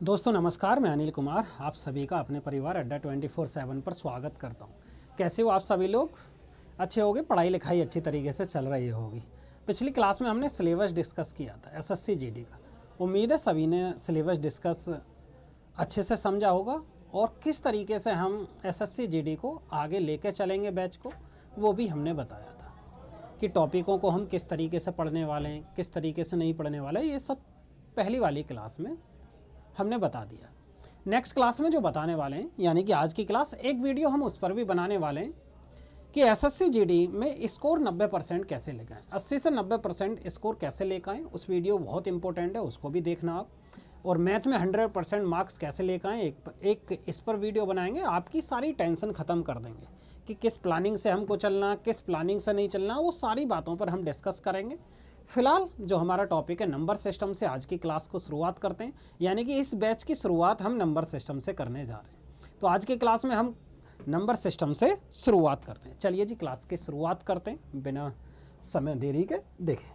दोस्तों नमस्कार, मैं अनिल कुमार आप सभी का अपने परिवार अड्डा 24/7 पर स्वागत करता हूं। कैसे हो आप सभी लोग? अच्छे होंगे, पढ़ाई लिखाई अच्छी तरीके से चल रही होगी। पिछली क्लास में हमने सिलेबस डिस्कस किया था एसएससी जीडी का। उम्मीद है सभी ने सिलेबस डिस्कस अच्छे से समझा होगा और किस तरीके से हम एसएससी जीडी को आगे लेके चलेंगे बैच को, वो भी हमने बताया था कि टॉपिकों को हम किस तरीके से पढ़ने वाले हैं, किस तरीके से नहीं पढ़ने वाले, ये सब पहली वाली क्लास में हमने बता दिया। नेक्स्ट क्लास में जो बताने वाले हैं, यानी कि आज की क्लास, एक वीडियो हम उस पर भी बनाने वाले हैं कि एसएससी जीडी में स्कोर 90% कैसे लेकर आएँ, 80 से 90% स्कोर कैसे लेकर आएँ। उस वीडियो बहुत इंपॉर्टेंट है, उसको भी देखना आप। और मैथ में 100% मार्क्स कैसे लेकर आएँ, एक इस पर वीडियो बनाएंगे। आपकी सारी टेंशन ख़त्म कर देंगे कि किस प्लानिंग से हमको चलना, किस प्लानिंग से नहीं चलना, वो सारी बातों पर हम डिस्कस करेंगे। फिलहाल जो हमारा टॉपिक है नंबर सिस्टम से आज की क्लास को शुरुआत करते हैं, यानी कि इस बैच की शुरुआत हम नंबर सिस्टम से करने जा रहे हैं। तो आज की क्लास में हम नंबर सिस्टम से शुरुआत करते हैं। चलिए जी, क्लास की शुरुआत करते हैं बिना समय देरी के। देखें,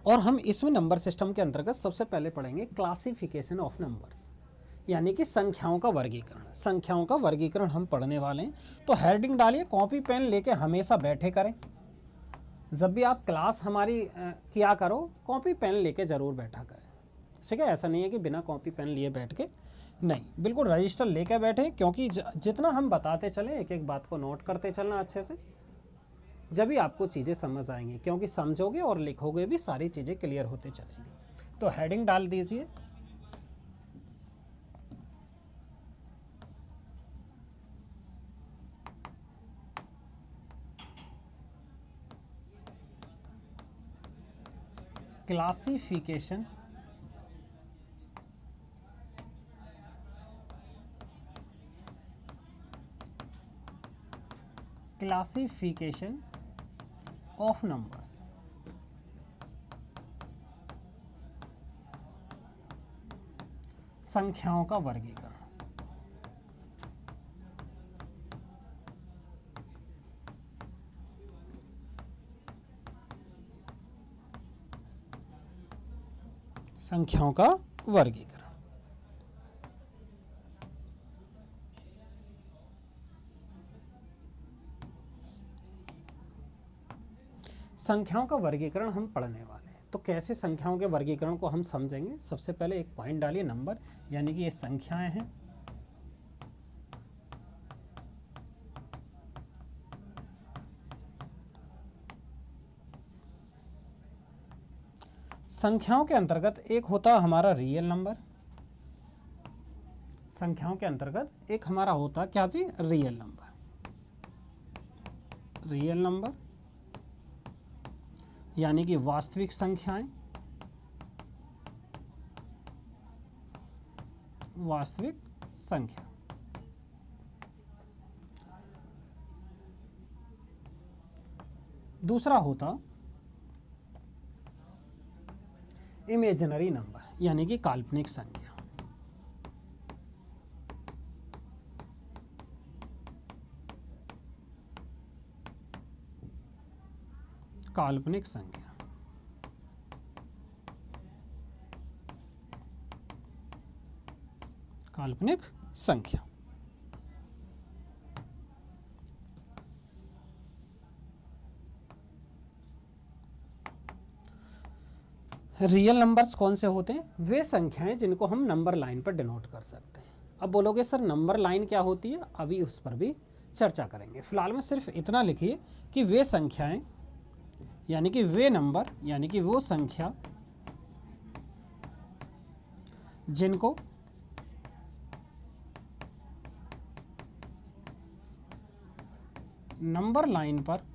और हम इसमें नंबर सिस्टम के अंतर्गत सबसे पहले पढ़ेंगे क्लासिफिकेशन ऑफ नंबर्स, यानी कि संख्याओं का वर्गीकरण। संख्याओं का वर्गीकरण हम पढ़ने वाले हैं। तो हेडिंग डालिए, कॉपी पेन लेके हमेशा बैठे करें। जब भी आप क्लास हमारी किया करो, कॉपी पेन लेके ज़रूर बैठा करें, ठीक है। ऐसा नहीं है कि बिना कॉपी पेन लिए बैठ के, नहीं, बिल्कुल रजिस्टर लेके बैठे, क्योंकि जितना हम बताते चलें एक एक बात को नोट करते चलना अच्छे से, जब भी आपको चीज़ें समझ आएंगी, क्योंकि समझोगे और लिखोगे भी सारी चीज़ें क्लियर होते चलेंगी। तो हेडिंग डाल दीजिए, क्लासिफिकेशन ऑफ नंबर्स। संख्याओं का वर्गीकरण। संख्याओं का वर्गीकरण। संख्याओं का वर्गीकरण हम पढ़ने वाले हैं। तो कैसे संख्याओं के वर्गीकरण को हम समझेंगे, सबसे पहले एक पॉइंट डालिए, नंबर, यानी कि ये संख्याएं हैं। संख्याओं के अंतर्गत एक होता है हमारा रियल नंबर। संख्याओं के अंतर्गत एक हमारा होता क्या जी? Real number. रियल नंबर यानी कि वास्तविक संख्याएं। वास्तविक संख्या। दूसरा होता इमेजिनरी नंबर, यानी कि काल्पनिक संख्या। काल्पनिक संख्या। काल्पनिक संख्या। रियल नंबर्स कौन से होते हैं? वे संख्याएं जिनको हम नंबर लाइन पर डिनोट कर सकते हैं। अब बोलोगे सर नंबर लाइन क्या होती है? अभी उस पर भी चर्चा करेंगे। फिलहाल में सिर्फ इतना लिखिए कि वे संख्याएं, यानी कि वे नंबर, यानी कि वो संख्या जिनको नंबर लाइन पर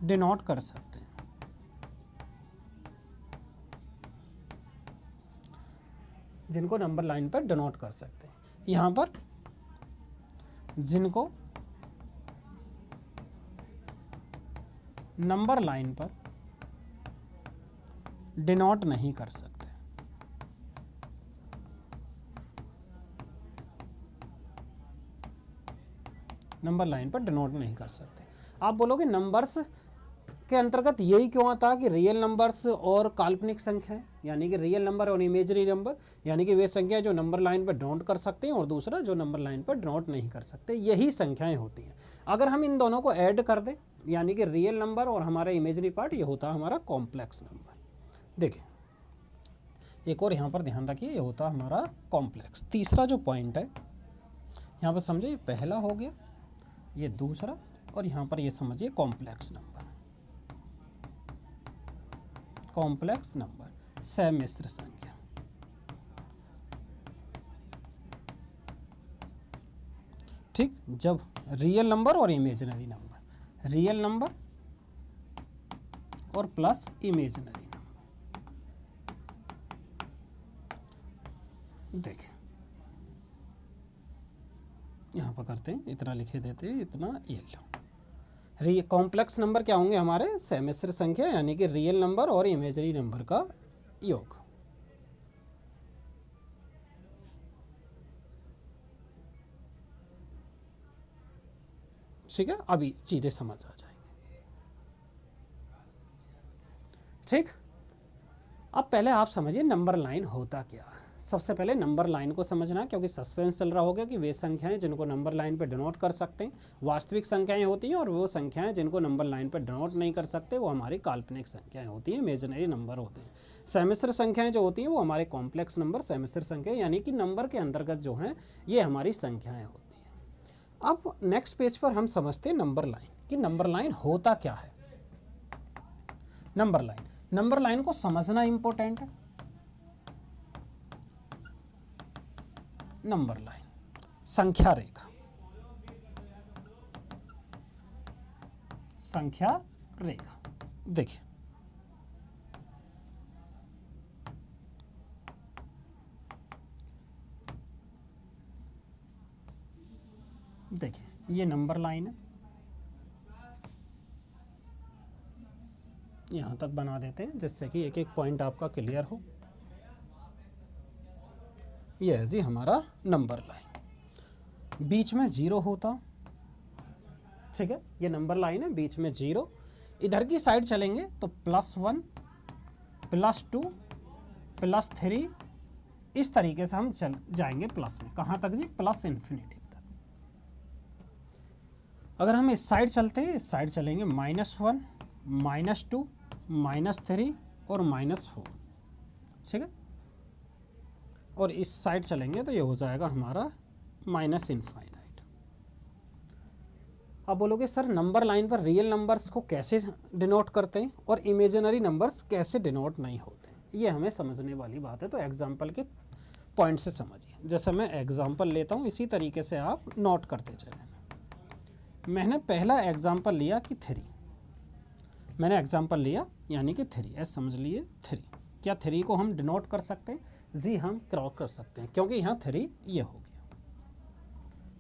डिनोट कर सकते हैं। जिनको नंबर लाइन पर डिनोट कर सकते हैं। यहां पर जिनको नंबर लाइन पर डिनोट नहीं कर सकते, नंबर लाइन पर डिनोट नहीं कर सकते। आप बोलोगे नंबर्स के अंतर्गत यही क्यों आता है कि रियल नंबर्स और काल्पनिक संख्याएं, यानी कि रियल नंबर और इमेजरी नंबर, यानी कि वे संख्याएं जो नंबर लाइन पर डिनोट कर सकते हैं और दूसरा जो नंबर लाइन पर डिनोट नहीं कर सकते, यही संख्याएं होती हैं। अगर हम इन दोनों को ऐड कर दें, यानी कि रियल नंबर और हमारा इमेजरी पार्ट, ये होता है हमारा कॉम्प्लेक्स नंबर। देखिए एक और यहाँ पर ध्यान रखिए, ये होता है हमारा कॉम्प्लेक्स। तीसरा जो पॉइंट है यहाँ पर समझिए, ये पहला हो गया, ये दूसरा, और यहाँ पर ये समझिए कॉम्प्लेक्स नंबर, कॉम्प्लेक्स नंबर सम्मिश्र संख्या। ठीक, जब रियल नंबर और इमेजिनरी नंबर, रियल नंबर और प्लस इमेजिनरी नंबर। देखिए यहाँ पर करते हैं, इतना लिखे देते हैं, इतना ये लो। कॉम्प्लेक्स नंबर क्या होंगे हमारे, सम्मिश्र संख्या, यानी कि रियल नंबर और इमेजरी नंबर का योग। ठीक है, अभी चीजें समझ आ जाएंगी। ठीक, अब पहले आप समझिए नंबर लाइन होता क्या है। सबसे पहले नंबर लाइन को समझना, क्योंकि सस्पेंस चल रहा होगा कि वे संख्याएं जिनको नंबर लाइन पर डिनोट कर सकते हैं वास्तविक संख्याएं होती हैं, और वो संख्याएं जिनको नंबर लाइन पर डिनोट नहीं कर सकते वो हमारी काल्पनिक संख्याएं होती हैं, इमेजिनरी नंबर होते हैं। सम्मिश्र संख्याएं जो होती हैं वो हमारे कॉम्प्लेक्स नंबर, सम्मिश्र संख्या यानी कि नंबर के अंतर्गत जो हैं ये हमारी संख्याएँ होती हैं। अब नेक्स्ट पेज पर हम समझते हैं नंबर लाइन, कि नंबर लाइन होता क्या है। नंबर लाइन को समझना इंपॉर्टेंट है। नंबर लाइन, संख्या रेखा, संख्या रेखा। देखिए ये नंबर लाइन है, यहां तक बना देते हैं जिससे कि एक एक पॉइंट आपका क्लियर हो। ये है जी हमारा नंबर लाइन, बीच में जीरो होता, ठीक है, ये नंबर लाइन है, बीच में जीरो। इधर की साइड चलेंगे तो +1 +2 +3, इस तरीके से हम चल जाएंगे प्लस में। कहाँ तक जी, प्लस इन्फिनिटी तक। अगर हम इस साइड चलते हैं, इस साइड चलेंगे -1 -2 -3 और -4, ठीक है, और इस साइड चलेंगे तो ये हो जाएगा हमारा -इनफाइनाइट। अब बोलोगे सर नंबर लाइन पर रियल नंबर्स को कैसे डिनोट करते हैं और इमेजिनरी नंबर्स कैसे डिनोट नहीं होते, ये हमें समझने वाली बात है। तो एग्जाम्पल के पॉइंट से समझिए, जैसे मैं एग्जाम्पल लेता हूँ इसी तरीके से आप नोट करते चलें। मैंने पहला एग्जाम्पल लिया कि 3, मैंने एग्जाम्पल लिया यानी कि 3, समझ लिए 3। क्या 3 को हम डिनोट कर सकते हैं जी, हम क्रॉस कर सकते हैं, क्योंकि यहाँ 3 ये हो गया,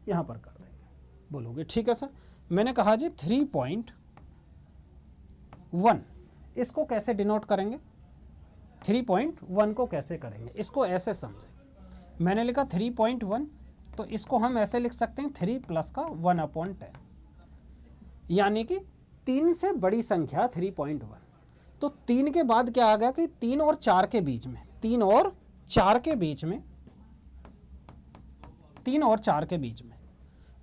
यहाँ पर कर देंगे। बोलोगे ठीक है सर, मैंने कहा जी 3.1, इसको कैसे डिनोट करेंगे, 3.1 को कैसे करेंगे, इसको ऐसे समझें। मैंने लिखा 3.1, तो इसको हम ऐसे लिख सकते हैं 3 + का 1/10, यानी कि 3 से बड़ी संख्या 3.1। तो 3 के बाद क्या आ गया कि 3 और 4 के बीच में, 3 और 4 के बीच में, 3 और 4 के बीच में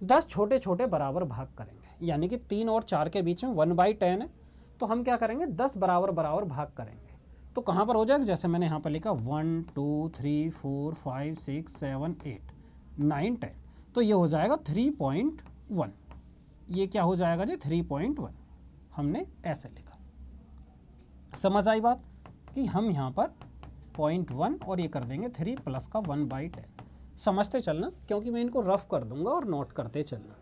10 छोटे छोटे बराबर भाग करेंगे, यानी कि 3 और 4 के बीच में 1/10 है, तो हम क्या करेंगे 10 बराबर बराबर भाग करेंगे। तो कहाँ पर हो जाएगा, जैसे मैंने यहाँ पर लिखा 1 2 3 4 5 6 7 8 9 10, तो ये हो जाएगा 3.1। ये क्या हो जाएगा जी 3.1, हमने ऐसे लिखा। समझ आई बात कि हम यहाँ पर 0.1 और ये कर देंगे 3 + का 1/10। समझते चलना, क्योंकि मैं इनको रफ कर दूंगा और नोट करते चलना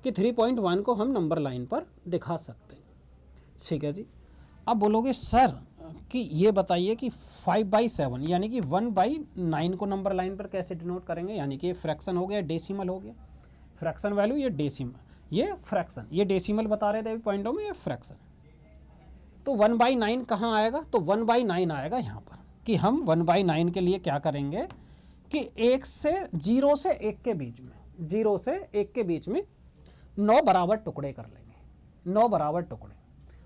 कि 3.1 को हम नंबर लाइन पर दिखा सकते हैं। ठीक है जी, अब बोलोगे सर कि ये बताइए कि 5/7 यानी कि 1/9 को नंबर लाइन पर कैसे डिनोट करेंगे, यानी कि ये फ्रैक्शन हो गया, डेसिमल हो गया, फ्रैक्शन वैल्यू, ये डेसिमल, ये फ्रैक्शन, ये डेसिमल बता रहे थे अभी पॉइंटों में, ये फ्रैक्शन। तो 1/9 कहाँ आएगा, तो 1/9 आएगा यहाँ पर, कि हम 1/9 के लिए क्या करेंगे कि 0 से 1 के बीच में, 0 से 1 के बीच में 9 बराबर टुकड़े कर लेंगे, 9 बराबर टुकड़े।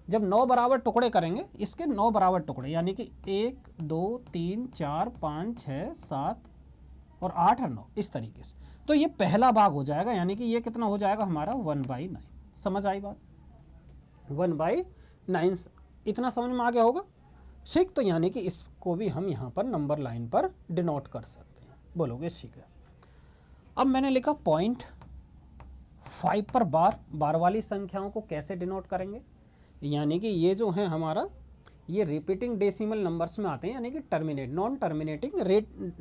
जब 9 बराबर टुकड़े करेंगे, इसके 9 बराबर टुकड़े, यानी कि 1 2 3 4 5 6 7 और 8 और 9 इस तरीके से, तो ये पहला भाग हो जाएगा, यानी कि ये कितना हो जाएगा हमारा 1/9। समझ आई बात? 1/9 इतना समझ में आ गया होगा। ठीक, तो यानी कि इसको भी हम यहाँ पर नंबर लाइन पर डिनोट कर सकते हैं। बोलोगे ठीक है। अब मैंने लिखा 0.5 पर बार वाली संख्याओं को कैसे डिनोट करेंगे, यानी कि ये जो है हमारा, ये रिपीटिंग डेसिमल नंबर्स में आते हैं, यानी कि non terminating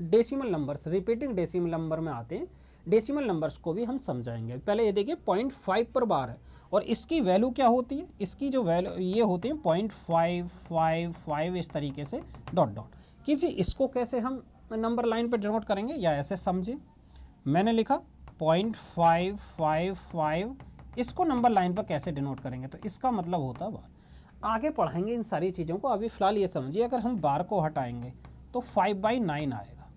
decimal numbers repeating decimal number में आते हैं। डेसिमल नंबर्स को भी हम समझाएंगे। पहले ये देखिए 0.5 पर बार है, और इसकी वैल्यू क्या होती है, इसकी जो वैल्यू ये होती है 0.555 इस तरीके से डॉट डॉट कीजिए। इसको कैसे हम नंबर लाइन पर डिनोट करेंगे, या ऐसे समझिए, मैंने लिखा 0.555, इसको नंबर लाइन पर कैसे डिनोट करेंगे, तो इसका मतलब होता है बार। आगे पढ़ाएंगे इन सारी चीज़ों को, अभी फ़िलहाल ये समझिए, अगर हम बार को हटाएंगे तो 5/9 आएगा।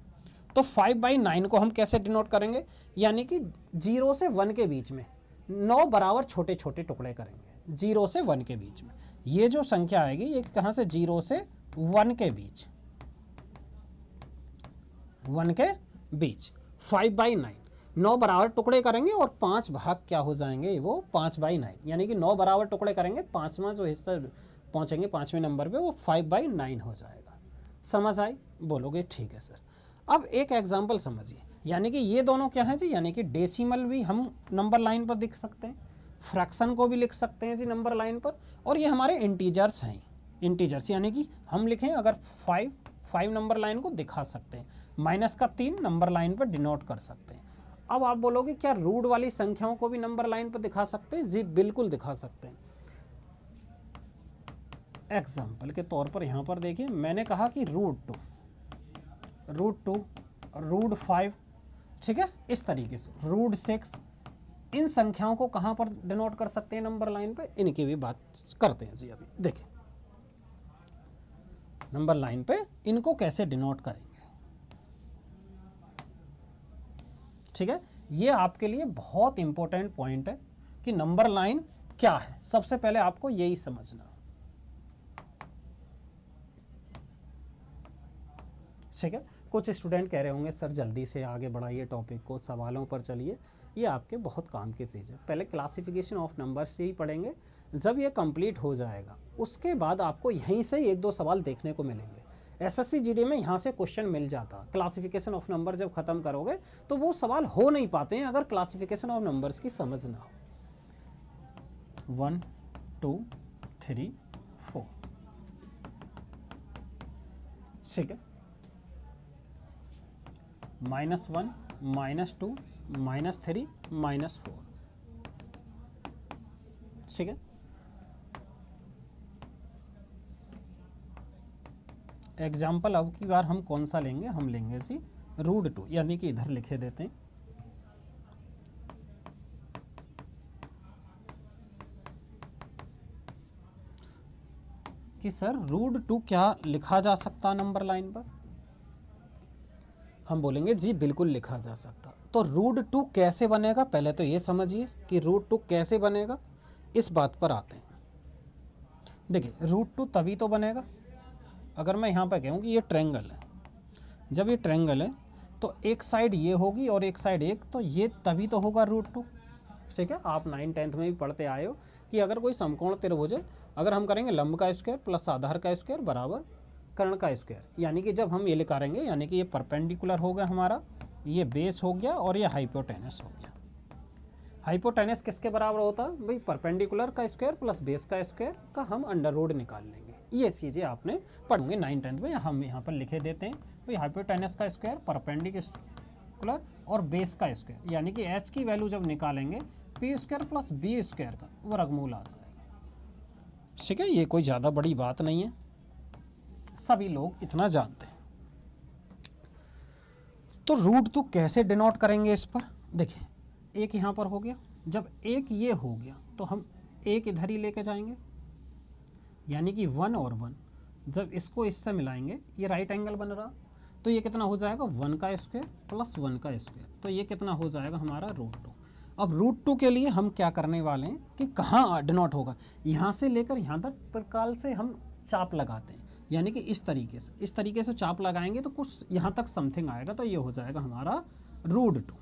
तो 5/9 को हम कैसे डिनोट करेंगे, यानी कि 0 से 1 के बीच में 9 बराबर छोटे छोटे टुकड़े करेंगे। 0 से 1 के बीच में ये जो संख्या आएगी, ये कहाँ से, 0 से 1 के बीच, 1 के बीच 5/9 9 बराबर टुकड़े करेंगे, और 5 भाग क्या हो जाएंगे, वो 5/9, यानी कि 9 बराबर टुकड़े करेंगे, 5वां जो हिस्सा पहुंचेंगे 5वें नंबर पे, वो 5/9 हो जाएगा। समझ आई? बोलोगे ठीक है सर। अब एक एग्जांपल समझिए, यानी कि ये दोनों क्या है जी, यानी कि डेसिमल भी हम नंबर लाइन पर दिख सकते हैं, फ्रैक्शन को भी लिख सकते हैं जी नंबर लाइन पर, और ये हमारे इंटीजर्स हैं। इंटीजर्स यानी कि हम लिखें अगर 5 नंबर लाइन को दिखा सकते हैं, माइनस का 3 नंबर लाइन पर डिनोट कर सकते हैं। अब आप बोलोगे क्या रूट वाली संख्याओं को भी नंबर लाइन पर दिखा सकते हैं? जी बिल्कुल दिखा सकते हैं। एग्जाम्पल के तौर पर यहाँ पर देखिए, मैंने कहा कि √2, √5, ठीक है, इस तरीके से √6, इन संख्याओं को कहाँ पर डिनोट कर सकते हैं नंबर लाइन पे, इनकी भी बात करते हैं जी। अभी देखिए नंबर लाइन पे इनको कैसे डिनोट करेंगे, ठीक है। ये आपके लिए बहुत इंपॉर्टेंट पॉइंट है कि नंबर लाइन क्या है। सबसे पहले आपको यही समझना, ठीक है। कुछ स्टूडेंट कह रहे होंगे सर जल्दी से आगे बढ़ाइए टॉपिक को, सवालों पर चलिए। ये आपके बहुत काम की चीज़ है। पहले क्लासिफिकेशन ऑफ नंबर से ही पढ़ेंगे। जब ये कंप्लीट हो जाएगा उसके बाद आपको यहीं से 1-2 सवाल देखने को मिलेंगे। एसएससी जीडी में यहाँ से क्वेश्चन मिल जाता। क्लासिफिकेशन ऑफ नंबर जब खत्म करोगे तो वो सवाल हो नहीं पाते हैं अगर क्लासिफिकेशन ऑफ नंबर्स की समझ ना हो। 1 2 3 4, ठीक है। -1 -2 -3 -4, ठीक है। एग्जाम्पल अब की बार हम कौन सा लेंगे, हम लेंगे जी √2, यानी कि इधर लिखे देते हैं कि सर √2 क्या लिखा जा सकता नंबर लाइन पर। हम बोलेंगे जी बिल्कुल लिखा जा सकता। तो √2 कैसे बनेगा, पहले तो ये समझिए कि √2 कैसे बनेगा, इस बात पर आते हैं। देखिए √2 तभी तो बनेगा अगर मैं यहाँ पर कहूँ कि ये ट्रायंगल है। जब ये ट्रायंगल है तो एक साइड ये होगी और एक साइड एक, तो ये तभी तो होगा √2, ठीक है। आप 9th-10th में भी पढ़ते आए हो कि अगर कोई समकोण त्रिभुज है, अगर हम करेंगे लंब का स्क्वायर प्लस आधार का स्क्वायर बराबर कर्ण का स्क्वायर, यानी कि जब हम ये लिखाएंगे, यानी कि ये परपेंडिकुलर हो गया हमारा, ये बेस हो गया और ये हाइपोटेनस हो गया। हाइपोटेनस किसके बराबर होता है भाई, परपेंडिकुलर का स्क्वायर प्लस बेस का स्क्वायर का हम अंडर निकाल लेंगे। ये चीज़ें आपने पढ़ोगे 9th-10th में। हम यहाँ पर लिखे देते हैं भाई हाइपोटेनस का स्क्वायर, परपेंडिकुलर और बेस का स्क्वायर, यानी कि h की वैल्यू जब निकालेंगे p² प्लस b² का वर्गमूल आ जाएगा, ठीक है। ये कोई ज़्यादा बड़ी बात नहीं है, सभी लोग इतना जानते हैं। तो √2 कैसे डिनोट करेंगे इस पर, देखिए एक यहाँ पर हो गया, जब एक ये हो गया तो हम एक इधर ही लेके जाएंगे, यानी कि 1 और 1, जब इसको इससे मिलाएंगे ये राइट एंगल बन रहा, तो ये कितना हो जाएगा 1 का स्क्वायर प्लस 1 का स्क्वायर, तो ये कितना हो जाएगा हमारा √2। अब रूट 2 के लिए हम क्या करने वाले हैं कि कहाँ डिनोट होगा, यहाँ से लेकर यहाँ तक प्रकार से हम चाप लगाते हैं, यानी कि इस तरीके से चाप लगाएंगे तो कुछ यहाँ तक समथिंग आएगा, तो ये हो जाएगा हमारा रूट 2।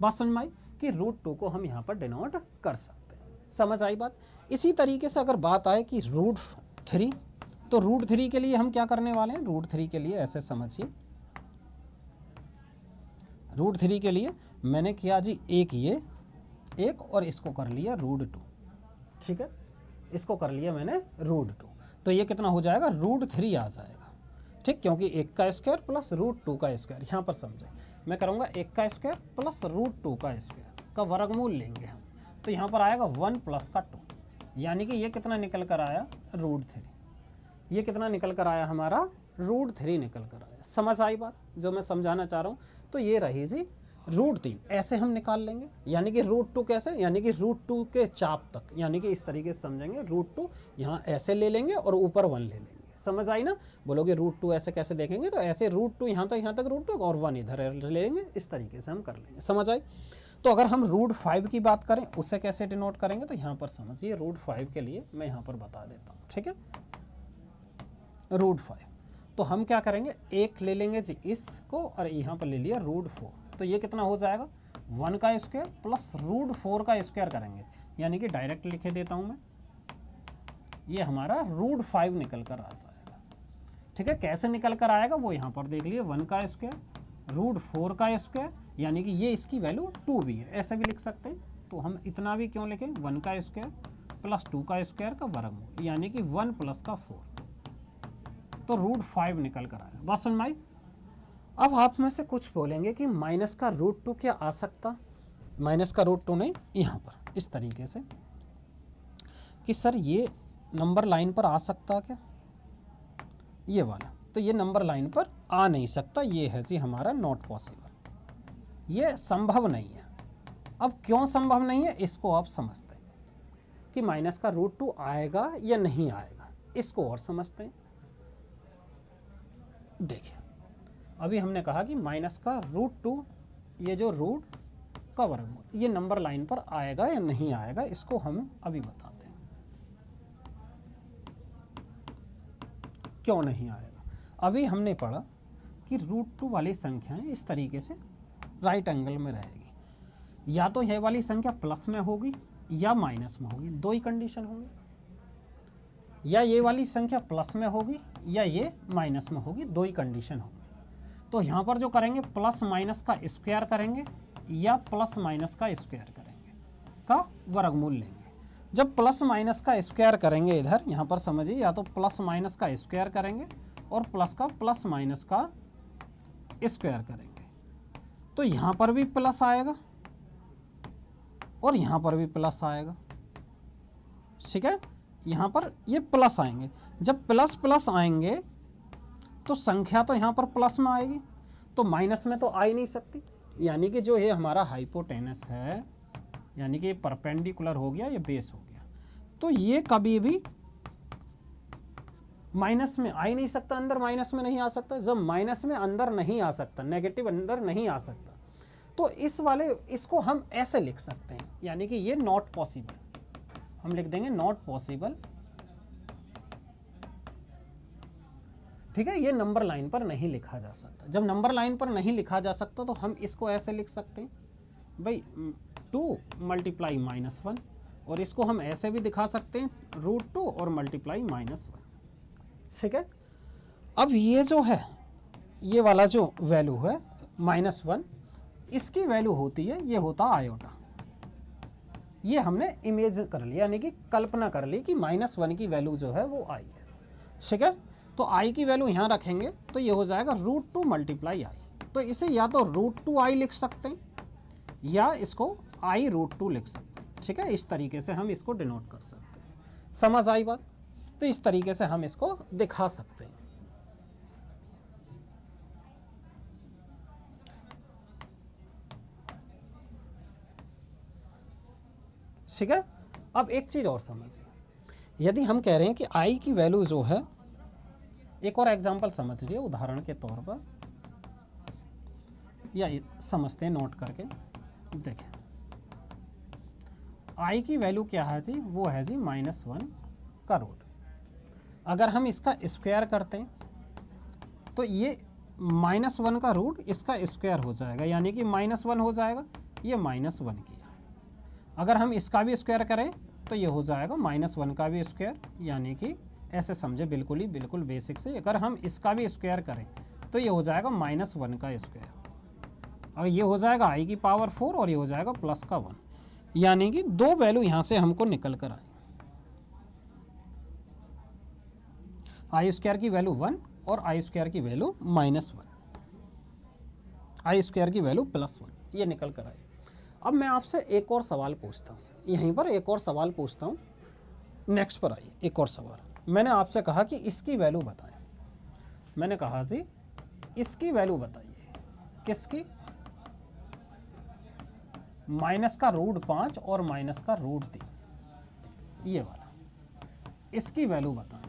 बात समझ में आई कि रूट 2 को हम यहाँ पर डिनोट कर सकते हैं। समझ आई बात। इसी तरीके से अगर बात आए कि रूट 3, तो रूट 3 के लिए हम क्या करने वाले हैं, रूट 3 के लिए ऐसे समझिए, रूट 3 के लिए मैंने किया जी एक और इसको कर लिया रूट 2, ठीक है, इसको कर लिया मैंने रूट 2, तो ये कितना हो जाएगा, रूट 3 आ जाएगा, ठीक, क्योंकि 1 का स्क्वायर प्लस रूट 2 का स्क्वायर, यहाँ पर समझे मैं करूँगा 1 का स्क्वायर प्लस रूट 2 का स्क्वायर का वर्गमूल लेंगे हम, तो यहाँ पर आएगा 1 प्लस का 2, यानी कि ये कितना निकल कर आया, रूट 3, ये कितना निकल कर आया हमारा, रूट 3 निकल कर आया। समझ आई बात जो मैं समझाना चाह रहा हूँ। तो ये रही जी रूट 3, ऐसे हम निकाल लेंगे, यानी कि रूट 2 कैसे, यानी कि रूट 2 के चाप तक, यानी कि इस तरीके से समझेंगे, रूट 2 यहाँ ऐसे ले लेंगे और ऊपर 1 ले लेंगे। समझ आई ना, बोलोगे रूट 2 ऐसे कैसे देखेंगे, तो ऐसे रूट 2 यहाँ तक रूट 2 और 1 इधर ले लेंगे, इस तरीके से हम कर लेंगे। समझ आई। तो अगर हम रूट 5 की बात करें उसे कैसे डिनोट करेंगे, तो यहाँ पर समझिए रूट 5 के लिए मैं यहाँ पर बता देता हूँ, ठीक है, रूट 5, तो हम क्या करेंगे, एक ले लेंगे जी इसको और यहाँ पर ले लिया रूट 4, तो ये कितना हो जाएगा, 1 का स्क्वायर प्लस रूट 4 का स्क्वायर करेंगे, यानी कि डायरेक्ट लिखे देता हूँ मैं, ये हमारा रूट 5 निकल कर आ जाएगा, ठीक है। कैसे निकल कर आएगा वो यहाँ पर देख लिए, 1 का स्क्वायर रूट 4 का स्क्वायर, यानी कि ये इसकी वैल्यू 2 भी है, ऐसे भी लिख सकते हैं, तो हम इतना भी क्यों लिखें, 1 का स्क्वायर प्लस 2 का स्क्वायर का वर्गमूल, यानी कि 1 प्लस का 4, तो रूट 5 निकल कर आया। बात समझ में आई। अब आप में से कुछ बोलेंगे कि माइनस का रूट 2 क्या आ सकता, माइनस का रूट 2 नहीं, यहाँ पर इस तरीके से कि सर ये नंबर लाइन पर आ सकता क्या, ये वाला, तो ये नंबर लाइन पर आ नहीं सकता, ये है जी हमारा नॉट पॉसिबल, ये संभव नहीं है। अब क्यों संभव नहीं है इसको आप समझते हैं कि माइनस का रूट 2 आएगा या नहीं आएगा, इसको और समझते हैं। देखिए अभी हमने कहा कि माइनस का रूट 2, ये जो रूट का वर्गमूल, ये नंबर लाइन पर आएगा या नहीं आएगा, इसको हम अभी बताते हैं क्यों नहीं आएगा। अभी हमने पढ़ा कि रूट 2 वाली संख्याएं इस तरीके से राइट एंगल में रहेगी, या तो यह वाली संख्या प्लस में होगी या माइनस में होगी, दो ही कंडीशन होंगी, या ये वाली संख्या प्लस में होगी या ये माइनस में होगी, दो ही कंडीशन होंगी। तो यहाँ पर जो करेंगे प्लस माइनस का स्क्वायर करेंगे या प्लस माइनस का स्क्वायर करेंगे का वर्गमूल लेंगे। जब प्लस माइनस का स्क्वायर करेंगे इधर यहाँ पर समझिए, या तो प्लस माइनस का स्क्वायर करेंगे और प्लस का प्लस माइनस का स्क्वायर करेंगे, तो यहाँ पर भी प्लस आएगा और यहाँ पर भी प्लस आएगा, ठीक है, यहाँ पर ये प्लस आएंगे। जब प्लस प्लस आएंगे तो संख्या तो यहाँ पर प्लस में आएगी, तो माइनस में तो आ ही नहीं सकती, यानी कि जो ये हमारा हाइपोटेनस है, यानी कि ये परपेंडिकुलर हो गया, ये बेस हो गया, तो ये कभी भी माइनस में आ ही नहीं सकता, अंदर माइनस में नहीं आ सकता। जब माइनस में अंदर नहीं आ सकता, नेगेटिव अंदर नहीं आ सकता, तो इस वाले इसको हम ऐसे लिख सकते हैं, यानी कि ये नॉट पॉसिबल, हम लिख देंगे नॉट पॉसिबल, ठीक है, ये नंबर लाइन पर नहीं लिखा जा सकता। जब नंबर लाइन पर नहीं लिखा जा सकता तो हम इसको ऐसे लिख सकते हैं भाई 2 मल्टीप्लाई -1, और इसको हम ऐसे भी दिखा सकते हैं रूट 2 और मल्टीप्लाई -1, ठीक है। अब ये जो है, ये वाला जो वैल्यू है -1, इसकी वैल्यू होती है, ये होता आयोटा, ये हमने इमेज कर लिया, यानी कि कल्पना कर ली कि -1 की वैल्यू जो है वो आई है, ठीक है। तो आई की वैल्यू यहाँ रखेंगे तो ये हो जाएगा रूट 2 मल्टीप्लाई आई, तो इसे या तो रूट 2 आई लिख सकते हैं या इसको आई रूट 2 लिख सकते हैं, ठीक है। इस तरीके से हम इसको डिनोट कर सकते हैं। समझ आई बात। तो इस तरीके से हम इसको दिखा सकते हैं। ठीक है। अब एक चीज और समझिए, यदि हम कह रहे हैं कि आई की वैल्यू जो है, एक और एग्जांपल समझ लिए उदाहरण के तौर पर, या समझते हैं नोट करके। देखें आई की वैल्यू क्या है जी, वो है जी -1 का रूट। अगर हम इसका स्क्वायर करते हैं तो ये -1 का रूट इसका स्क्वायर हो जाएगा, यानी कि -1 हो जाएगा, ये -1 किया। अगर हम इसका भी स्क्वायर करें तो ये हो जाएगा -1 का भी स्क्वायर, यानी कि ऐसे समझे बिल्कुल बेसिक से। अगर हम इसका भी स्क्वायर करें तो ये हो जाएगा -1 का स्क्वायर, और ये हो जाएगा i की पावर 4 और ये हो जाएगा प्लस का 1, यानी कि दो वैल्यू यहाँ से हमको निकल कर आई। आई स्क्वायर की वैल्यू 1 और आई स्क्वायर की वैल्यू -1, आई स्क्वायर की वैल्यू +1, ये निकल कर आई। अब मैं आपसे एक और सवाल पूछता हूँ, यहीं पर एक और सवाल पूछता हूँ। नेक्स्ट पर आइए, एक और सवाल। मैंने आपसे कहा कि इसकी वैल्यू बताएं। मैंने कहा जी इसकी वैल्यू बताइए, किसकी, माइनस का √5 और माइनस का √3, ये वाला, इसकी वैल्यू बताएं।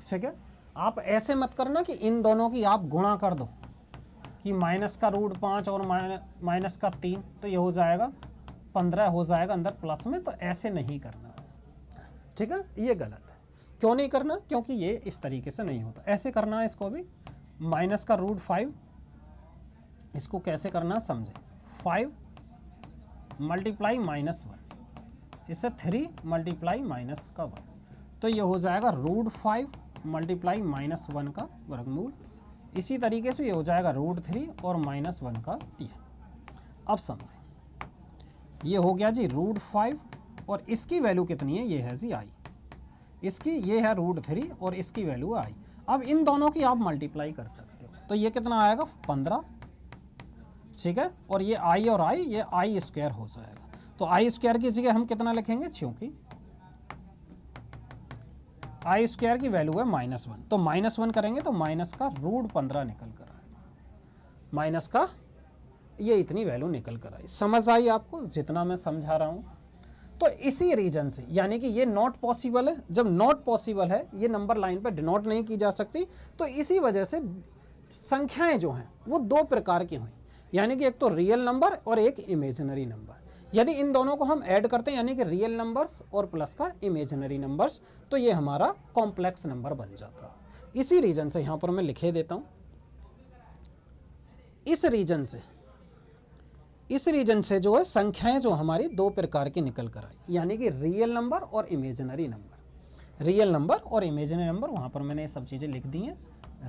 ठीक है, आप ऐसे मत करना कि इन दोनों की आप गुणा कर दो, कि माइनस का √5 और माइनस का 3, तो ये हो जाएगा 15 हो जाएगा अंदर प्लस में, तो ऐसे नहीं करना। ठीक है, ये गलत है। क्यों नहीं करना, क्योंकि ये इस तरीके से नहीं होता। ऐसे करना है इसको भी, माइनस का √5, इसको कैसे करना समझे, 5 मल्टीप्लाई -1, इससे 3 मल्टीप्लाई माइनस का 1, तो ये हो जाएगा √5 मल्टीप्लाई -1 का वर्गमूल। इसी तरीके से ये हो जाएगा √3 और -1 का ये। अब समझें, ये हो गया जी √5 और इसकी वैल्यू कितनी है, ये है जी i, इसकी ये है √3 और इसकी वैल्यू है i। अब इन दोनों की आप मल्टीप्लाई कर सकते हो, तो ये कितना आएगा 15, ठीक है, और ये i और i, ये i स्क्वायर हो जाएगा। तो i स्क्वायर की जगह हम कितना लिखेंगे, क्योंकि आई स्क्वायर की वैल्यू है -1, तो -1 करेंगे तो माइनस का √15 निकल कर आएगा, माइनस का ये इतनी वैल्यू निकल कर आई। समझ आई आपको जितना मैं समझा रहा हूँ। तो इसी रीजन से, यानी कि ये नॉट पॉसिबल है, जब नॉट पॉसिबल है, ये नंबर लाइन पर डिनोट नहीं की जा सकती, तो इसी वजह से संख्याएं जो हैं वो दो प्रकार की हुई, यानी कि एक तो रियल नंबर और एक इमेजिनरी नंबर। यदि इन दोनों को हम ऐड करते हैं, यानी कि रियल नंबर्स और प्लस का इमेजिनरी नंबर्स, तो ये हमारा कॉम्प्लेक्स नंबर बन जाता है। इसी रीजन से यहाँ पर मैं लिखे देता हूँ, इस रीजन से जो है संख्याएं जो हमारी दो प्रकार की निकल कर आई, यानी कि रियल नंबर और इमेजिनरी नंबर। रियल नंबर और इमेजिनरी नंबर, वहाँ पर मैंने ये सब चीज़ें लिख दी हैं,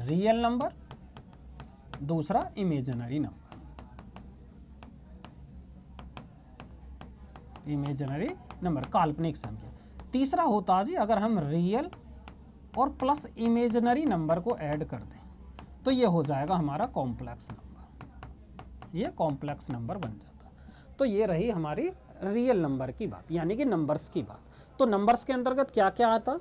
रियल नंबर, दूसरा इमेजिनरी नंबर, इमेजिनरी नंबर काल्पनिक संख्या। तीसरा होता जी अगर हम रियल और प्लस इमेजिनरी नंबर को ऐड कर दें, तो ये हो जाएगा हमारा कॉम्प्लेक्स नंबर, ये कॉम्प्लेक्स नंबर बन जाता। तो ये रही हमारी रियल नंबर की बात, यानी कि नंबर्स की बात। तो नंबर्स के अंतर्गत क्या क्या आता,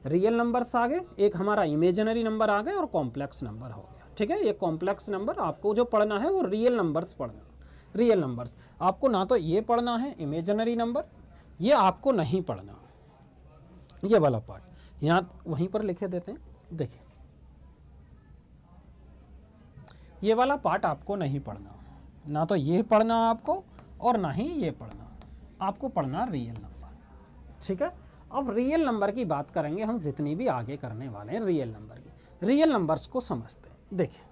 रियल नंबर्स आ गए, एक हमारा इमेजिनरी नंबर आ गए और कॉम्प्लेक्स नंबर हो गया। ठीक है, ये कॉम्प्लेक्स नंबर आपको जो पढ़ना है वो रियल नंबर्स पढ़ना, रियल नंबर्स आपको ना तो ये पढ़ना है इमेजिनरी नंबर, ये आपको नहीं पढ़ना, ये वाला पार्ट यहाँ वहीं पर लिखे देते हैं। देखिए ये वाला पार्ट आपको नहीं पढ़ना, ना तो ये पढ़ना आपको और ना ही ये पढ़ना, आपको पढ़ना रियल नंबर। ठीक है, अब रियल नंबर की बात करेंगे हम, जितनी भी आगे करने वाले हैं रियल नंबर की। रियल नंबर्स को समझते हैं। देखिए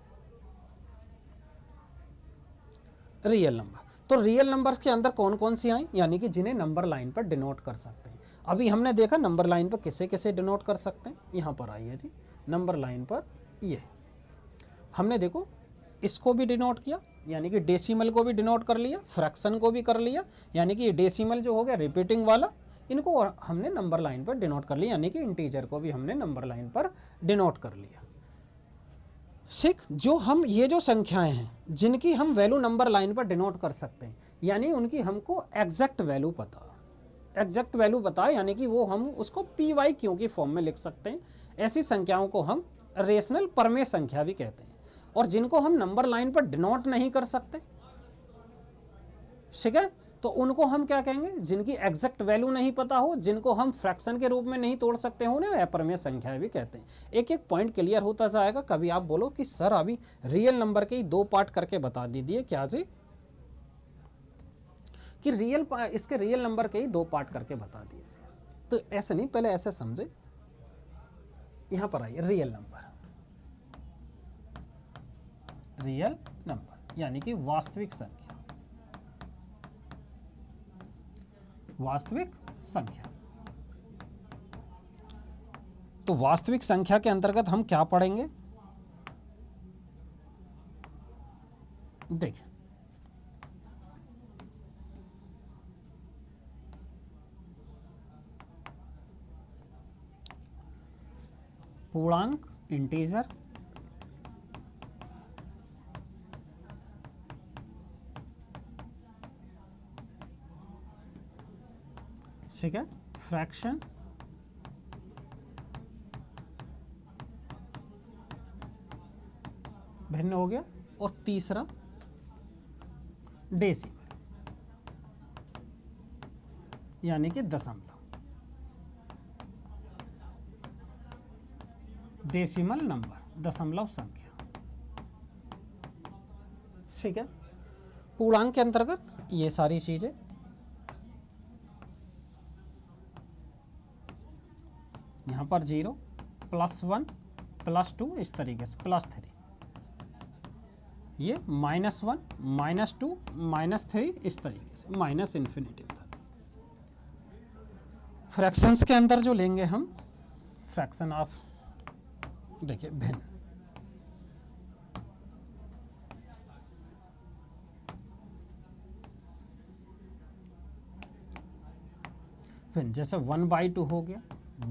रियल नंबर, तो रियल नंबर्स के अंदर कौन कौन सी आई, यानी कि जिन्हें नंबर लाइन पर डिनोट कर सकते हैं। अभी हमने देखा नंबर लाइन पर किसे किसे डिनोट कर सकते हैं, यहाँ पर आइए जी, नंबर लाइन पर ये हमने देखो इसको भी डिनोट किया, यानी कि डेसिमल को भी डिनोट कर लिया, फ्रैक्शन को भी कर लिया, यानी कि ये डेसिमल जो हो गया रिपीटिंग वाला, इनको हमने नंबर लाइन पर डिनोट कर लिया, यानी कि इंटीजर को भी हमने नंबर लाइन पर डिनोट कर लिया। जो हम ये जो संख्याएं हैं जिनकी हम वैल्यू नंबर लाइन पर डिनोट कर सकते हैं, यानी उनकी हमको एग्जैक्ट वैल्यू पता, एग्जैक्ट वैल्यू पता, यानी कि वो हम उसको PYQ की फॉर्म में लिख सकते हैं। ऐसी संख्याओं को हम रेशनल परमेय संख्या भी कहते हैं। और जिनको हम नंबर लाइन पर डिनोट नहीं कर सकते, ठीक है, तो उनको हम क्या कहेंगे, जिनकी एग्जैक्ट वैल्यू नहीं पता हो, जिनको हम फ्रैक्शन के रूप में नहीं तोड़ सकते हो, उन्हें अपरिमेय संख्या भी कहते हैं। एक एक पॉइंट क्लियर होता जाएगा। कभी आप बोलो कि सर अभी रियल नंबर के ही 2 पार्ट करके बता दीजिए, क्या जी, कि इसके रियल नंबर के ही 2 पार्ट करके बता दीजिए। तो ऐसे नहीं, पहले ऐसे समझे। यहां पर आइए, रियल नंबर यानी कि वास्तविक संख्या। तो वास्तविक संख्या के अंतर्गत हम क्या पढ़ेंगे, देखिए पूर्णांक, इंटीजर, ठीक है, फ्रैक्शन, भिन्न हो गया, और तीसरा डेसिमल यानी कि डेसिमल नंबर, दशमलव संख्या। ठीक है, पूर्णांक के अंतर्गत ये सारी चीजें, यहां पर 0 +1 +2 इस तरीके से, +3, ये -1 -2 -3 इस तरीके से, माइनस इन्फिनिटी तक। फ्रैक्शंस के अंदर जो लेंगे हम, फ्रैक्शन ऑफ, देखिए भिन्न, भिन्न जैसे 1/2 हो गया,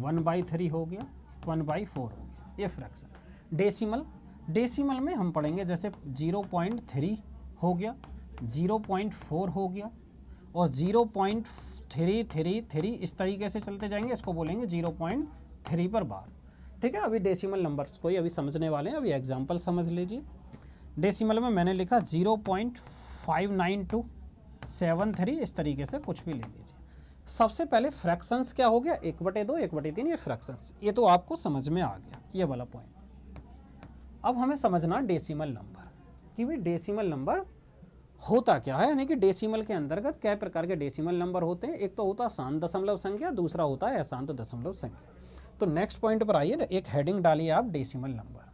1/3 हो गया, 1/4 हो गया, ये फ्रैक्शन। डेसिमल में हम पढ़ेंगे जैसे 0.3 हो गया, 0.4 हो गया, और 0.333 इस तरीके से चलते जाएंगे, इसको बोलेंगे 0.3 पर बार। ठीक है, अभी डेसिमल नंबर्स को ही अभी समझने वाले हैं, अभी एग्जांपल समझ लीजिए। डेसिमल में मैंने लिखा 0.59273 इस तरीके से कुछ भी ले लीजिए। सबसे पहले फ्रैक्शंस क्या हो गया, 1/2 1/3, ये फ्रैक्शंस, ये तो आपको समझ में आ गया, ये वाला पॉइंट। अब हमें समझना डेसिमल नंबर कि भाई डेसिमल नंबर होता क्या है, यानी कि डेसिमल के अंतर्गत कई प्रकार के डेसिमल नंबर होते हैं। एक तो होता है शांत दशमलव संख्या, दूसरा होता है अशांत दशमलव संख्या। तो नेक्स्ट पॉइंट पर आइए, एक हेडिंग डालिए आप, डेसिमल नंबर।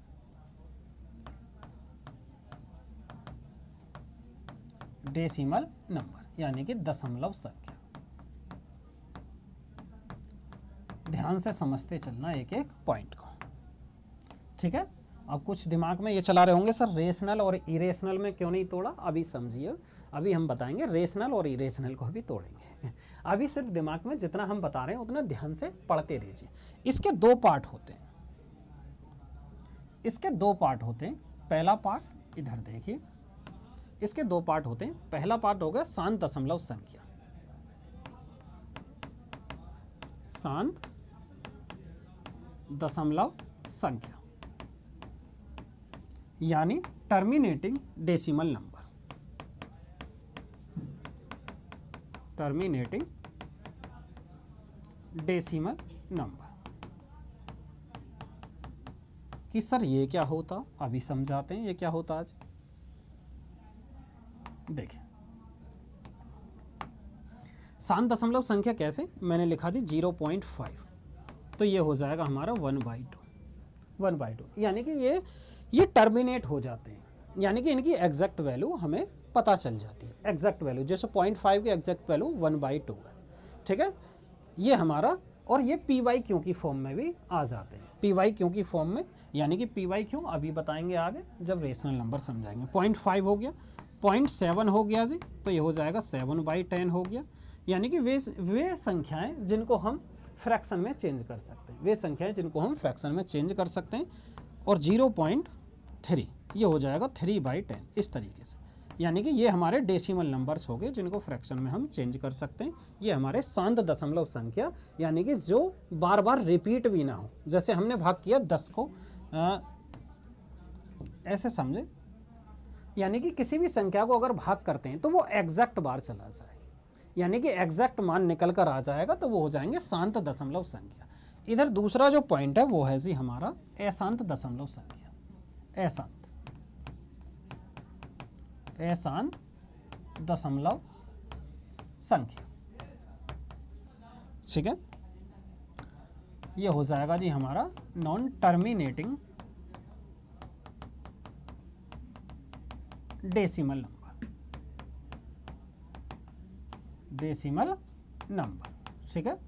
डेसिमल नंबर यानी कि दशमलव संख्या। ध्यान से समझते चलना एक एक पॉइंट को, ठीक है। अब कुछ दिमाग में ये चला रहे होंगे, सर रेशनल और इरेशनल में क्यों नहीं तोड़ा, अभी समझिए, अभी हम बताएंगे रेशनल और इरेशनल को भी तोड़ेंगे। अभी सिर्फ दिमाग में जितना हम बता रहे हैं उतना ध्यान से पढ़ते रहिए। इसके 2 पार्ट होते हैं, पहला पार्ट इधर देखिए, इसके 2 पार्ट होते हैं। पहला पार्ट होगा शांत दशमलव संख्या, शांत दशमलव संख्या यानी terminating decimal number, terminating decimal number. कि सर ये क्या होता, अभी समझाते हैं ये क्या होता। आज देखिए, शांत दशमलव संख्या कैसे, मैंने लिखा थी 0.5, तो ये हो जाएगा हमारा 1/2, यानी कि ये टर्मिनेट हो जाते हैं, यानी कि इनकी एग्जैक्ट वैल्यू हमें पता चल जाती है। एग्जैक्ट वैल्यू जैसे 0.5 की एग्जैक्ट वैल्यू 1/2 है, ठीक है। ये हमारा, और ये PYQ की फॉर्म में भी आ जाते हैं, PYQ की फॉर्म में, यानी कि PYQ अभी बताएंगे आगे जब रेशनल नंबर समझाएंगे। 0.5 हो गया, 0.7 हो गया जी, तो ये हो जाएगा 7/10 हो गया। यानी कि वे संख्याएं जिनको हम फ्रैक्शन में चेंज कर सकते हैं, वे संख्याएं जिनको हम फ्रैक्शन में चेंज कर सकते हैं। और 0.3 ये हो जाएगा 3/10 इस तरीके से, यानी कि ये हमारे डेसिमल नंबर्स हो गए जिनको फ्रैक्शन में हम चेंज कर सकते हैं। ये हमारे शांत दशमलव संख्या, यानी कि जो बार बार रिपीट भी ना हो। जैसे हमने भाग किया 10 को, ऐसे समझे, यानी कि किसी भी संख्या को अगर भाग करते हैं तो वो एग्जैक्ट बार चला जाए, यानी कि एग्जैक्ट मान निकल कर आ जाएगा, तो वो हो जाएंगे शांत दशमलव संख्या। इधर दूसरा जो पॉइंट है वो है जी हमारा अशांत दशमलव संख्या, अशांत दशमलव संख्या। ठीक है, ये हो जाएगा जी हमारा non terminating decimal number, decimal number. ठीक है,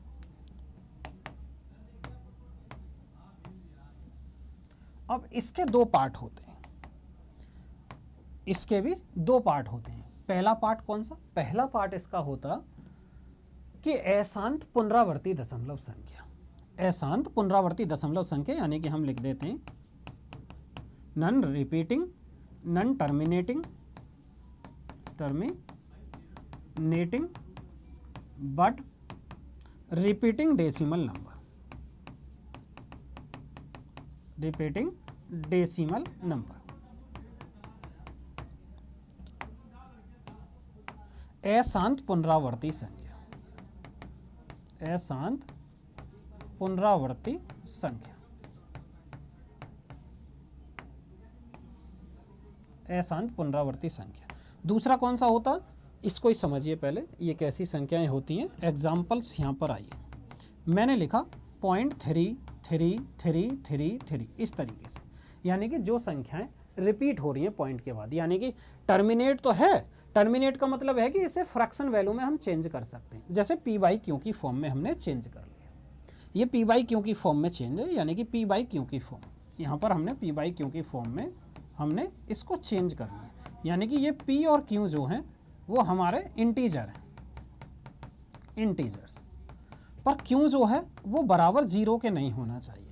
अब इसके दो पार्ट होते हैं, इसके भी दो पार्ट होते हैं। पहला पार्ट कौन सा? पहला पार्ट इसका होता कि अशांत पुनरावर्ती दशमलव संख्या, अशांत पुनरावर्ती दशमलव संख्या, यानी कि हम लिख देते हैं non repeating, non terminating, terminating but repeating decimal number, repeating decimal number. अशांत पुनरावर्ती संख्या, अशांत पुनरावर्ती संख्या, अशांत पुनरावर्ती संख्या। दूसरा कौन सा होता, इसको ही समझिए पहले, ये कैसी संख्याएं होती हैं। एग्जाम्पल्स यहाँ पर आइए, मैंने लिखा 0.3333 इस तरीके से, यानी कि जो संख्याएं रिपीट हो रही हैं पॉइंट के बाद, यानी कि टर्मिनेट तो है, टर्मिनेट का मतलब है कि इसे फ्रैक्शन वैल्यू में हम चेंज कर सकते हैं। जैसे पी बाई क्यू की फॉर्म में हमने चेंज कर लिया, ये पी बाई क्यू की फॉर्म में चेंज है, यानी कि पी बाई क्यू की फॉर्म, यहाँ पर हमने पी बाई क्यू की फॉर्म में हमने इसको चेंज कर लिया, यानी कि ये पी और क्यू जो हैं वो हमारे इंटीजर हैं, इंटीजर्स, पर क्यू जो है वो बराबर जीरो के नहीं होना चाहिए।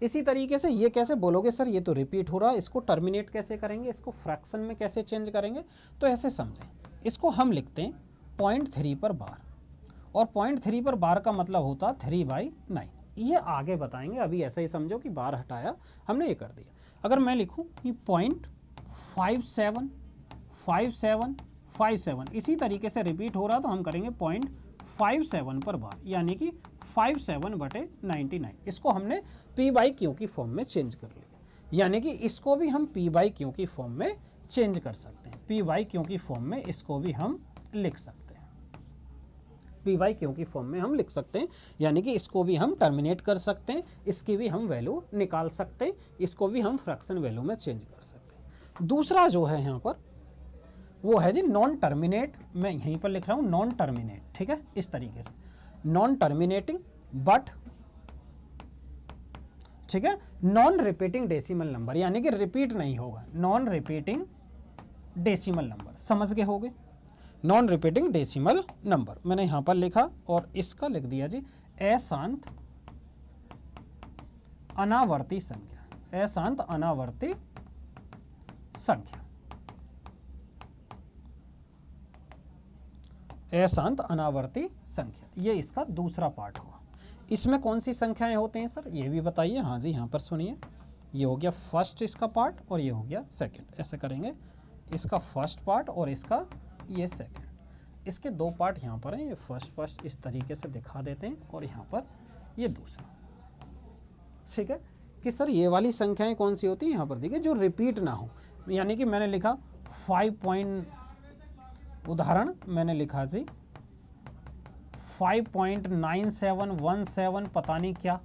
इसी तरीके से ये कैसे बोलोगे सर, ये तो रिपीट हो रहा है, इसको टर्मिनेट कैसे करेंगे, इसको फ्रैक्शन में कैसे चेंज करेंगे? तो ऐसे समझें, इसको हम लिखते हैं 0.3 पर बार, और 0.3 पर बार का मतलब होता 3/9। ये आगे बताएंगे, अभी ऐसा ही समझो कि बार हटाया हमने, ये कर दिया। अगर मैं लिखूँ कि 0.575757 इसी तरीके से रिपीट हो रहा, तो हम करेंगे 0.57 पर बार, यानी कि 57/99। इसको हमने पी बाई क्यू की फॉर्म में चेंज कर लिया, यानी कि इसको भी हम पी बाई क्यू की फॉर्म में चेंज कर सकते हैं, पी बाई क्यू की फॉर्म में इसको भी हम लिख सकते हैं, पी बाई क्यू की फॉर्म में हम लिख सकते हैं, यानी कि इसको भी हम टर्मिनेट कर सकते हैं, इसकी भी हम वैल्यू निकाल सकते हैं, इसको भी हम फ्रैक्शन वैल्यू में चेंज कर सकते हैं। दूसरा जो है यहाँ पर वो है जी नॉन टर्मिनेट, मैं यहीं पर लिख रहा हूँ नॉन टर्मिनेट, ठीक है, इस तरीके से नॉन टर्मिनेटिंग बट, ठीक है, नॉन रिपीटिंग डेसिमल नंबर, यानी कि रिपीट नहीं होगा, नॉन रिपीटिंग डेसिमल नंबर, समझ गए होगे, नॉन रिपीटिंग डेसिमल नंबर मैंने यहां पर लिखा, और इसका लिख दिया जी अशांत अनावर्ती संख्या, अशांत अनावर्ती संख्या, अशांत अनावर्ती संख्या, ये इसका दूसरा पार्ट हुआ। इसमें कौन सी संख्याएं होते हैं सर, ये भी बताइए। हाँ जी, यहाँ पर सुनिए, ये हो गया फर्स्ट इसका पार्ट, और ये हो गया सेकंड, ऐसे करेंगे, इसका फर्स्ट पार्ट और इसका ये सेकंड, इसके दो पार्ट यहाँ पर हैं, ये फर्स्ट इस तरीके से दिखा देते हैं, और यहाँ पर ये दूसरा, ठीक है, कि सर ये वाली संख्याएं कौन सी होती हैं, यहाँ पर देखिए जो रिपीट ना हो, यानी कि मैंने लिखा 5 उदाहरण मैंने लिखा जी 5.9717, पता नहीं क्या,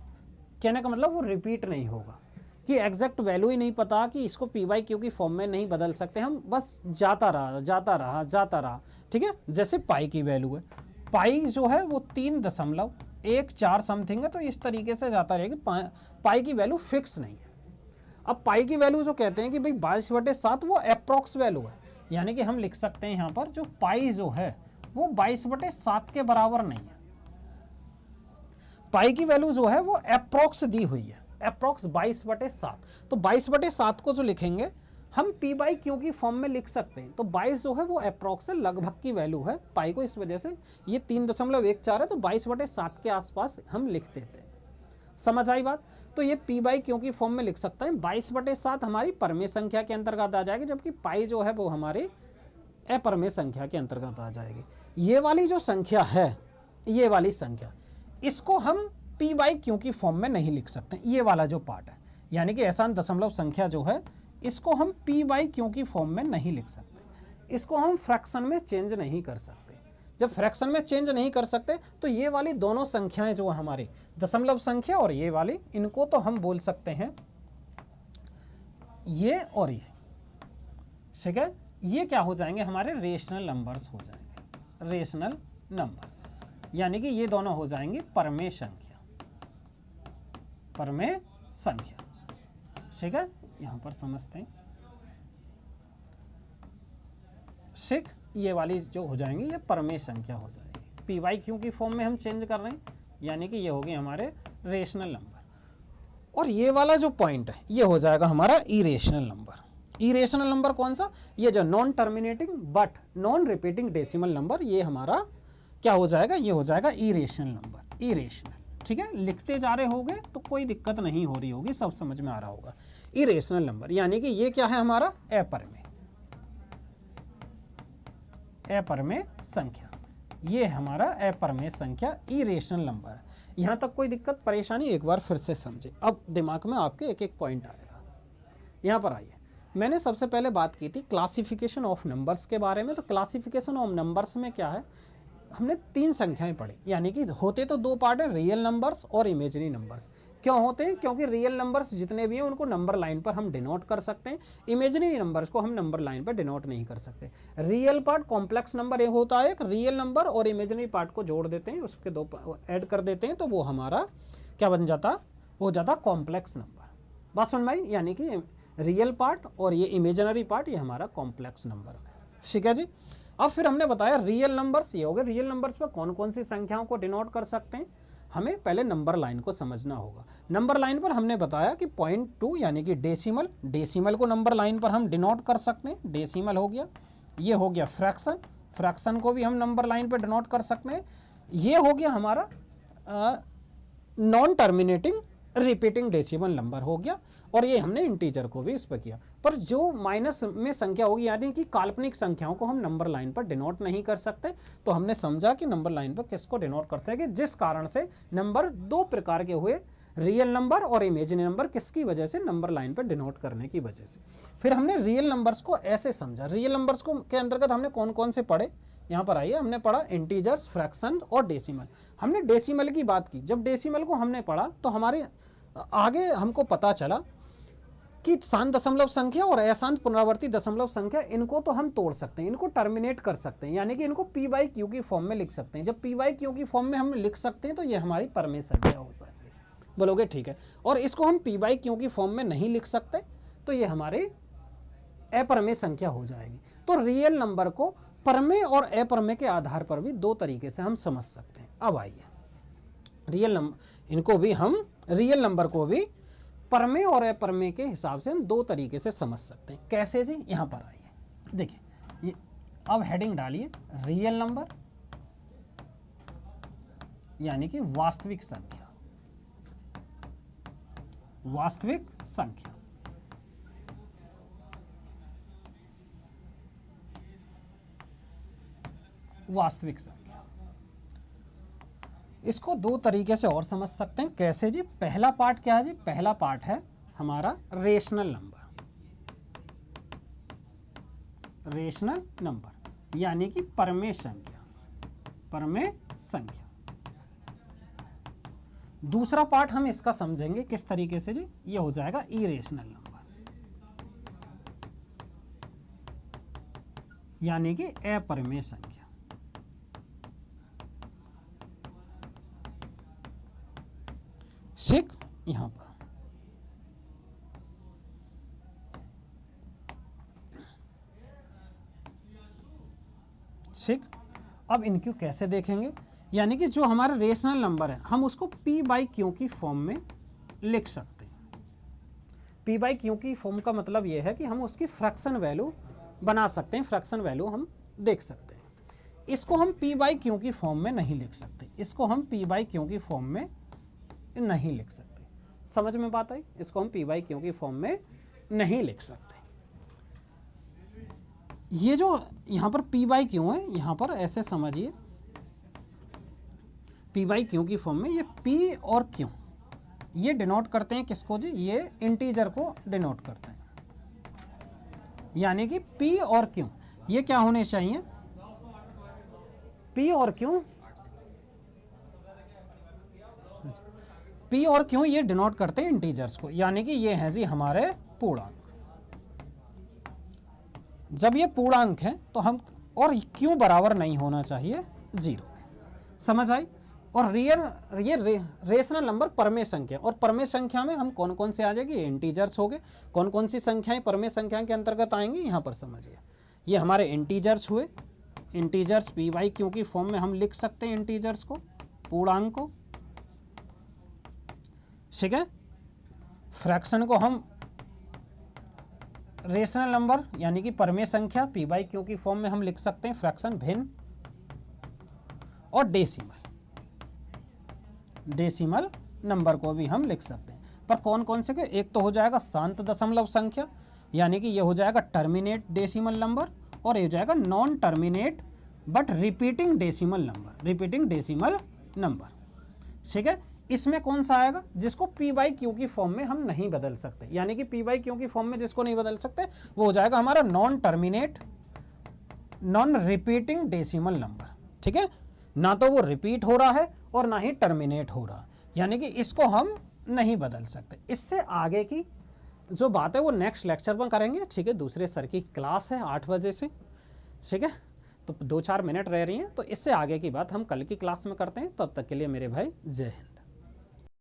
कहने का मतलब वो रिपीट नहीं होगा, कि एग्जैक्ट वैल्यू ही नहीं पता, कि इसको पी बाई क्यू की फॉर्म में नहीं बदल सकते हम, बस जाता रहा, ठीक है। जैसे पाई की वैल्यू है, पाई जो है वो 3.14 समथिंग है, तो इस तरीके से जाता रहेगा, पाई की वैल्यू फिक्स नहीं है। अब पाई की वैल्यू जो कहते हैं कि भाई 22/7 वो अप्रॉक्स वैल्यू है, यानी कि हम लिख सकते हैं यहाँ पर जो पाई जो है वो 22/7 के बराबर नहीं है, पाई की वैल्यू जो है वो अप्रॉक्स दी हुई है, अप्रॉक्स 22/7, तो 22/7 को जो लिखेंगे हम पी बाई क्यू की फॉर्म में लिख सकते हैं, तो 22 जो है वो अप्रॉक्स है, लगभग की वैल्यू है पाई को, इस वजह से ये 3.14 है, तो 22/7 के आसपास हम लिख देते हैं, समझ आई बात। तो ये पी बाई क्यू की फॉर्म में लिख सकता है, 22/7 हमारी परमेय संख्या के अंतर्गत आ जाएगी, जबकि पाई जो है वो हमारे अपरमेय संख्या के अंतर्गत आ जाएगी। ये वाली जो संख्या है, ये वाली संख्या, इसको हम पी बाई क्यू की फॉर्म में नहीं लिख सकते, ये वाला जो पार्ट है, यानी कि अशांत दशमलव संख्या जो है इसको हम पी बाई क्यू की फॉर्म में नहीं लिख सकते, इसको हम फ्रैक्शन में चेंज नहीं कर सकते, जब फ्रैक्शन में चेंज नहीं कर सकते तो ये वाली दोनों संख्याएं जो हमारी दशमलव संख्या और ये वाली, इनको तो हम बोल सकते हैं ये और ये, ठीक है। ये क्या हो जाएंगे हमारे रेशनल नंबर्स हो जाएंगे, रेशनल नंबर, यानी कि ये दोनों हो जाएंगे परमेय संख्या, परमेय संख्या, ठीक है। यहां पर समझते हैं, ठीक, ये वाली जो हो जाएंगी ये परमेय संख्या हो जाएगी, पी वाई क्यू की फॉर्म में हम चेंज कर रहे हैं, यानी कि ये होगी हमारे रेशनल नंबर। और ये वाला जो पॉइंट है ये हो जाएगा हमारा इरेशनल नंबर। इरेशनल नंबर कौन सा? ये जो non terminating but non repeating decimal number, ये हमारा क्या हो जाएगा? ये हो जाएगा इरेशनल नंबर, इरेशनल, ठीक है। लिखते जा रहे होगे तो कोई दिक्कत नहीं हो रही होगी, सब समझ में आ रहा होगा। इरेशनल नंबर यानी कि ये क्या है हमारा? अपरिमेय, अपरिमेय संख्या, ये हमारा अपरिमेय संख्या इरेशनल नंबर है। यहाँ तक कोई दिक्कत परेशानी एक बार फिर से समझे, अब दिमाग में आपके एक एक पॉइंट आएगा। यहाँ पर आइए, मैंने सबसे पहले बात की थी क्लासिफिकेशन ऑफ नंबर्स के बारे में। तो क्लासिफिकेशन ऑफ नंबर्स में क्या है, हमने 3 संख्याएं पढ़ी, यानी कि होते तो 2 पार्ट है, रियल नंबर्स और इमेजिनरी नंबर्स। क्यों होते हैं? क्योंकि रियल नंबर्स जितने भी हैं उनको नंबर लाइन पर हम डिनोट कर सकते हैं, इमेजिनरी नंबर्स को हम नंबर लाइन पर डिनोट नहीं कर सकते। रियल पार्ट कॉम्प्लेक्स नंबर एक होता है, एक रियल नंबर और इमेजिनरी पार्ट को जोड़ देते हैं, उसके 2 ऐड कर देते हैं तो वो हमारा क्या बन जाता? वो जाता कॉम्प्लेक्स नंबर। बात समझ में आई? यानी कि रियल पार्ट और ये इमेजिनरी पार्ट ये हमारा कॉम्प्लेक्स नंबर है, ठीक है जी। अब फिर हमने बताया रियल नंबर्स, ये हो गए रियल नंबर्स में कौन कौन सी संख्याओं को डिनोट कर सकते हैं। हमें पहले नंबर लाइन को समझना होगा। नंबर लाइन पर हमने बताया कि 0.2 यानी कि डेसिमल, डेसिमल को नंबर लाइन पर हम डिनोट कर सकते हैं, डेसिमल हो गया। ये हो गया फ्रैक्शन, फ्रैक्शन को भी हम नंबर लाइन पर डिनोट कर सकते हैं। ये हो गया हमारा non terminating repeating decimal number हो गया, और ये हमने इंटीजर को भी इस पर किया। पर जो माइनस में संख्या होगी यानी कि काल्पनिक संख्याओं को हम नंबर लाइन पर डिनोट नहीं कर सकते, तो हमने समझा कि नंबर लाइन पर किसको डिनोट करते हैं, कि जिस कारण से नंबर 2 प्रकार के हुए, रियल नंबर और इमेजिनरी नंबर, किसकी वजह से? नंबर लाइन पर डिनोट करने की वजह से। फिर हमने रियल नंबर्स को ऐसे समझा। रियल नंबर्स को के अंतर्गत हमने कौन कौन से पढ़े? यहाँ पर आइए, हमने पढ़ा इंटीजर्स, फ्रैक्शन और डेसिमल। हमने डेसिमल की बात की। जब डेसिमल को हमने पढ़ा तो हमारे आगे हमको पता चला कि शांत दशमलव संख्या और अशांत पुनरावर्ती दशमलव संख्या, इनको तो हम तोड़ सकते हैं, इनको टर्मिनेट कर सकते हैं, यानी कि इनको पी बाई क्यू की फॉर्म में लिख सकते हैं। जब पी बाई क्यू की फॉर्म में हम लिख सकते हैं तो ये हमारी परमेय संख्या हो जाएगी। बोलोगे ठीक है। और इसको हम पी बाई क्यू की फॉर्म में नहीं लिख सकते तो ये हमारी अपरमेय संख्या हो जाएगी। तो रियल नंबर को परमेय और अपरमेय के आधार पर भी 2 तरीके से हम समझ सकते हैं। अब आइए, रियल नंबर, इनको भी हम रियल नंबर को भी परमेय और अपरमेय के हिसाब से हम 2 तरीके से समझ सकते हैं। कैसे जी? यहाँ पर आइए, देखिए, ये अब हेडिंग डालिए, रियल नंबर यानी कि वास्तविक संख्या, वास्तविक संख्या, वास्तविक संख्या। इसको 2 तरीके से और समझ सकते हैं। कैसे जी? पहला पार्ट क्या है जी? पहला पार्ट है हमारा रेशनल नंबर, रेशनल नंबर यानी कि परमेय संख्या, परमेय संख्या। दूसरा पार्ट हम इसका समझेंगे किस तरीके से जी? ये हो जाएगा इरेशनल नंबर यानी कि अपरमेय संख्या। ठीक, यहां पर ठीक। अब इनको कैसे देखेंगे? यानी कि जो हमारा रेशनल नंबर है हम उसको पी बाई क्यू की फॉर्म में लिख सकते हैं। पी बाई क्यू की फॉर्म का मतलब यह है कि हम उसकी फ्रैक्शन वैल्यू बना सकते हैं, फ्रैक्शन वैल्यू हम देख सकते हैं। इसको हम पी बाई क्यू की फॉर्म में नहीं लिख सकते, इसको हम पी बाई क्यू की फॉर्म में नहीं लिख सकते। समझ में बात आई? इसको हम पी बाई क्यू की फॉर्म में नहीं लिख सकते। ये जो यहां पर पी बाई क्यू है, यहां पर ऐसे समझिए, पी बाई क्यू की फॉर्म में ये पी और क्यू ये डिनोट करते हैं किसको जी? ये इंटीजर को डिनोट करते हैं, यानी कि पी और क्यू ये क्या होने चाहिए? P और Q, P और Q ये डिनोट करते हैं इंटीजर्स को, यानी कि ये हैं जी हमारे पूर्णांक। जब ये पूर्णांक है तो हम, और Q बराबर नहीं होना चाहिए 0 के, समझ आई। और ये रेशनल नंबर परमेय संख्या, और परमेय संख्या में हम कौन कौन से आ जाएगी, इंटीजर्स हो गए। कौन कौन सी संख्याएं परमेय संख्या के अंतर्गत आएंगी, यहाँ पर समझिए, ये हमारे इंटीजर्स हुए। इंटीजर्स पी बाई क्यू की फॉर्म में हम लिख सकते हैं इंटीजर्स को, पूर्णांक को, ठीक है। फ्रैक्शन को हम रेशनल नंबर यानी कि परमेय संख्या पी बाई क्यू की फॉर्म में हम लिख सकते हैं फ्रैक्शन, भिन्न, और डेसिमल नंबर को भी हम लिख सकते हैं। पर कौन कौन से के, एक तो हो जाएगा शांत दशमलव संख्या, यानी कि ये हो जाएगा टर्मिनेट डेसिमल नंबर, और ये हो जाएगा non terminate but repeating decimal number, ठीक है। इसमें कौन सा आएगा, जिसको पी बाई क्यू की फॉर्म में हम नहीं बदल सकते, यानी कि पी बाई क्यू की फॉर्म में जिसको नहीं बदल सकते वो हो जाएगा हमारा non terminate non repeating decimal number, ठीक है। ना तो वो रिपीट हो रहा है और ना ही टर्मिनेट हो रहा, यानी कि इसको हम नहीं बदल सकते। इससे आगे की जो बात है वो नेक्स्ट लेक्चर में करेंगे, ठीक है। दूसरे सर की क्लास है 8 बजे से, ठीक है। तो 2-4 मिनट रह रही हैं, तो इससे आगे की बात हम कल की क्लास में करते हैं। तब तक के लिए मेरे भाई जय हिंद।